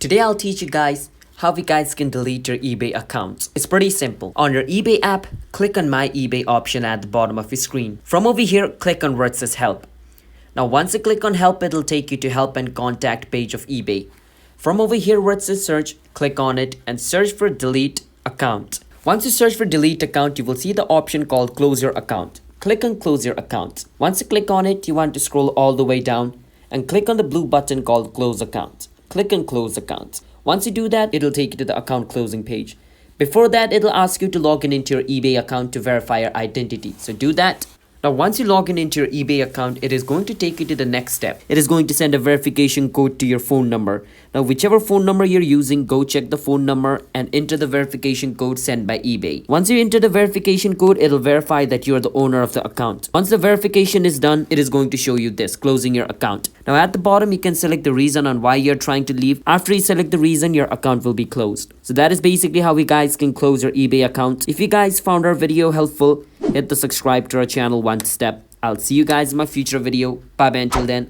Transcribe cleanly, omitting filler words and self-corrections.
Today I'll teach you guys how you guys can delete your eBay account. It's pretty simple. On your eBay app, click on My eBay option at the bottom of your screen. From over here, click on where it says Help. Now once you click on Help, it'll take you to Help and Contact page of eBay. From over here where it says Search, click on it and search for Delete Account. Once you search for Delete Account, you will see the option called Close Your Account. Click on Close Your Account. Once you click on it, you want to scroll all the way down and click on the blue button called Close Account. Click on Close Account. Once you do that, it'll take you to the account closing page. Before that, it'll ask you to log in into your eBay account to verify your identity. So do that. Now, once you log in into your eBay account, it is going to take you to the next step. It is going to send a verification code to your phone number. Now, whichever phone number you're using, go check the phone number and enter the verification code sent by eBay. Once you enter the verification code, it'll verify that you're the owner of the account. Once the verification is done, it is going to show you this, closing your account. Now, at the bottom, you can select the reason on why you're trying to leave. After you select the reason, your account will be closed. So that is basically how you guys can close your eBay account. If you guys found our video helpful, hit the subscribe to our channel one step. I'll see you guys in my future video. Bye bye until then.